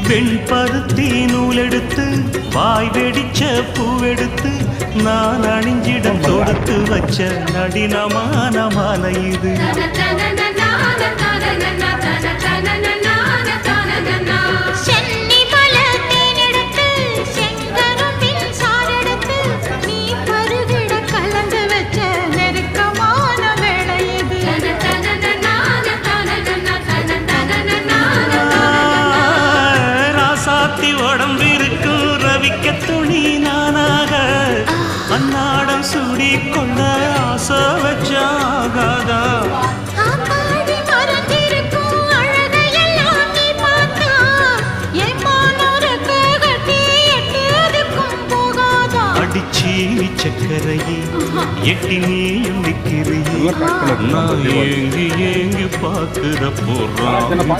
வெண்பருத்தி நூலெடுத்து வாய் வெடிச்ச பூவெடுத்து நான் அணிஞ்சிடம் தொடுத்து வச்ச நடினமான மாலை இது. உடம்பிருக்கும் ரவிக்க துணி நானாக அன்னாடம் சூடி கொள்ள ஆசை வச்சாகாதா. அடிச்சி சக்கரையே எட்டி நீயும் நிற்கிறியே நான் ஏங்கி ஏங்கி பார்க்கிற போறான்.